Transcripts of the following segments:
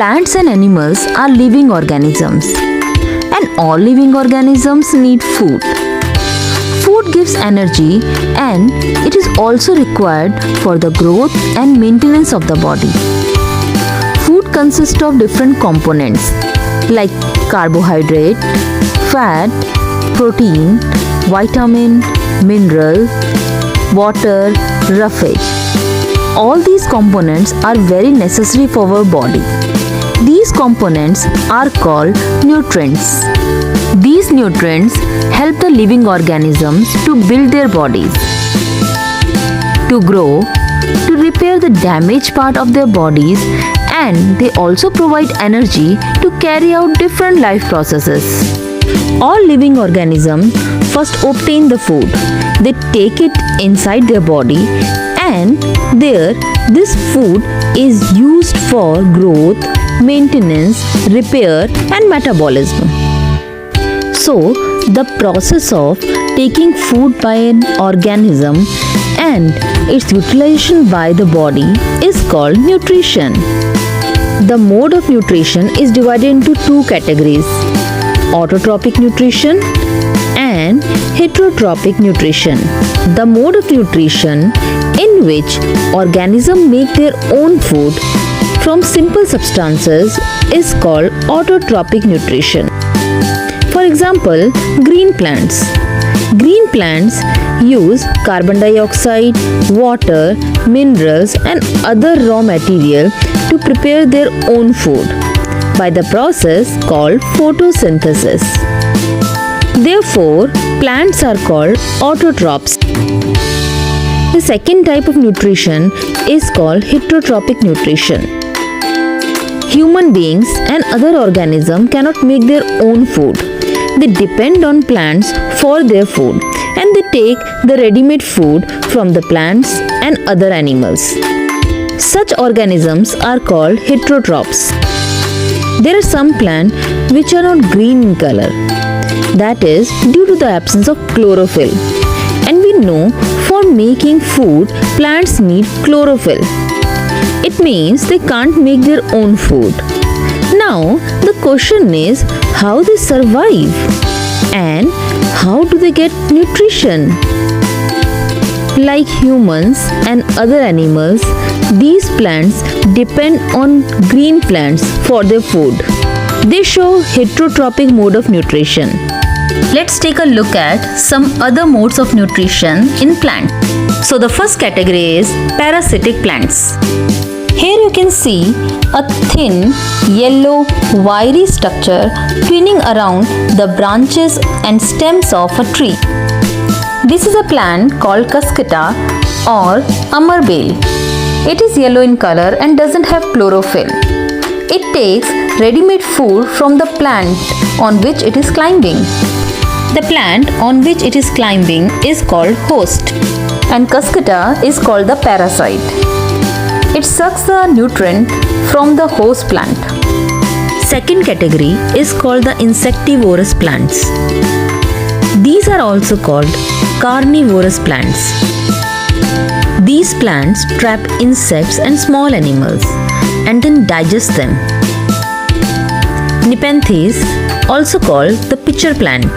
Plants and animals are living organisms, and all living organisms need food. Food gives energy, and it is also required for the growth and maintenance of the body. Food consists of different components like carbohydrate, fat, protein, vitamin, mineral, water, roughage. All these components are very necessary for our body. These components are called nutrients. These nutrients help the living organisms to build their bodies, to grow, to repair the damaged part of their bodies, and they also provide energy to carry out different life processes. All living organisms first obtain the food. They take it inside their body, and there this food is used for growth, maintenance, repair, and metabolism. So, the process of taking food by an organism and its utilization by the body is called nutrition. The mode of nutrition is divided into two categories: autotrophic nutrition and heterotrophic nutrition. The mode of nutrition in which organisms make their own food from simple substances is called autotrophic nutrition. For example, green plants. Green plants use carbon dioxide, water, minerals, and other raw material to prepare their own food by the process called photosynthesis. Therefore, plants are called autotrophs. The second type of nutrition is called heterotrophic nutrition. Human beings and other organisms cannot make their own food. They depend on plants for their food, and they take the ready-made food from the plants and other animals. Such organisms are called heterotrophs. There are some plants which are not green in color. That is due to the absence of chlorophyll. And we know for making food, plants need chlorophyll. It means they can't make their own food. Now, the question is how they survive and how do they get nutrition? Like humans and other animals, these plants depend on green plants for their food. They show heterotrophic mode of nutrition. Let's take a look at some other modes of nutrition in plants. So the first category is parasitic plants. Here you can see a thin, yellow, wiry structure twining around the branches and stems of a tree. This is a plant called Cuscuta or amarbale. It is yellow in color and doesn't have chlorophyll. It takes ready-made food from the plant on which it is climbing. The plant on which it is climbing is called host, and Cuscuta is called the parasite. It sucks the nutrient from the host plant. Second category is called the insectivorous plants. These are also called carnivorous plants. These plants trap insects and small animals and then digest them. Nepenthes, also called the pitcher plant.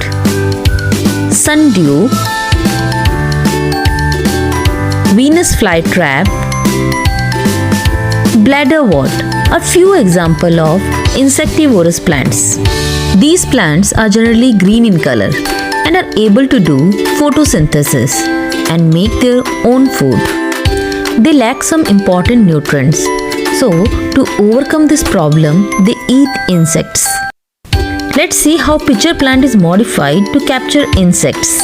Sundew, Venus flytrap, bladderwort are few examples of insectivorous plants. These plants are generally green in color and are able to do photosynthesis and make their own food. They lack some important nutrients, so to overcome this problem, they eat insects. Let's see how pitcher plant is modified to capture insects.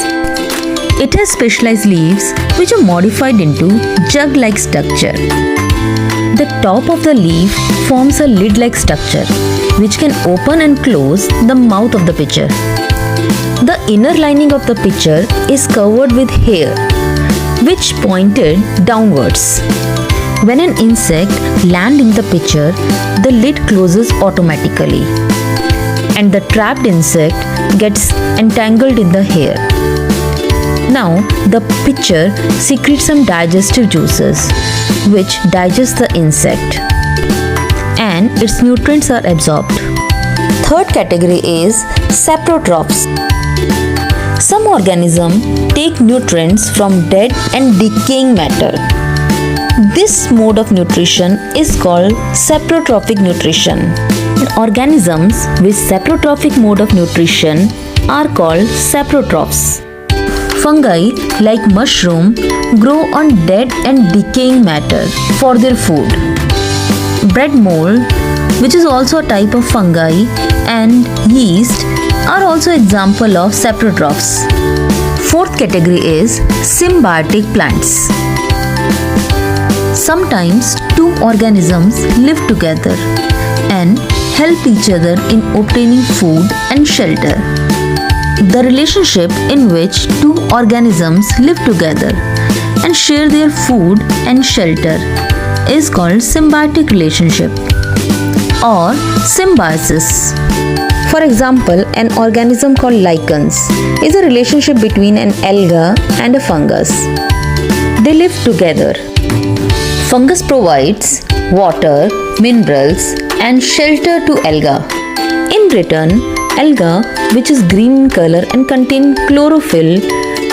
It has specialized leaves which are modified into jug-like structure. The top of the leaf forms a lid-like structure which can open and close the mouth of the pitcher. The inner lining of the pitcher is covered with hair which pointed downwards. When an insect lands in the pitcher, the lid closes automatically and the trapped insect gets entangled in the hair. Now the pitcher secretes some digestive juices which digest the insect, and and its nutrients are absorbed. Third category is saprotrophs. Some organisms take nutrients from dead and decaying matter. This mode of nutrition is called saprotrophic nutrition. Organisms with saprotrophic mode of nutrition are called saprotrophs. Fungi like mushroom grow on dead and decaying matter for their food. Bread mold, which is also a type of fungi, and yeast are also example of saprotrophs. Fourth category is symbiotic plants. Sometimes two organisms live together and help each other in obtaining food and shelter. The relationship in which two organisms live together and share their food and shelter is called symbiotic relationship or symbiosis. For example, an organism called lichens is a relationship between an alga and a fungus. They live together. Fungus provides water, minerals, and shelter to alga. In return, alga, which is green in color and contain chlorophyll,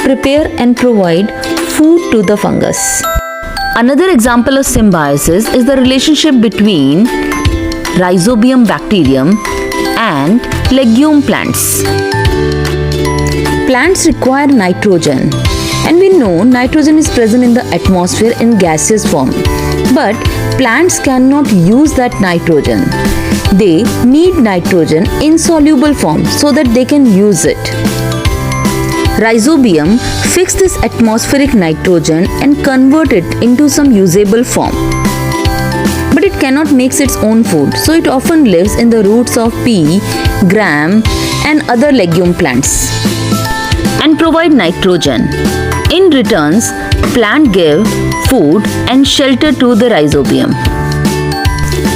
prepare and provide food to the fungus. Another example of symbiosis is the relationship between Rhizobium bacterium and legume plants. Plants require nitrogen, and we know nitrogen is present in the atmosphere in gaseous form. But plants cannot use that nitrogen. They need nitrogen in soluble form so that they can use it. Rhizobium fix this atmospheric nitrogen and convert it into some usable form. But it cannot make its own food, so it often lives in the roots of pea, gram, and other legume plants and provide nitrogen. In returns, plant give food and shelter to the rhizobium.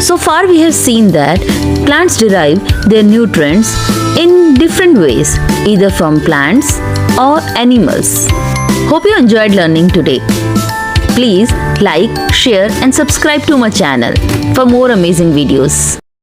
So far we have seen that plants derive their nutrients in different ways, either from plants or animals. Hope you enjoyed learning today. Please like, share and subscribe to my channel for more amazing videos.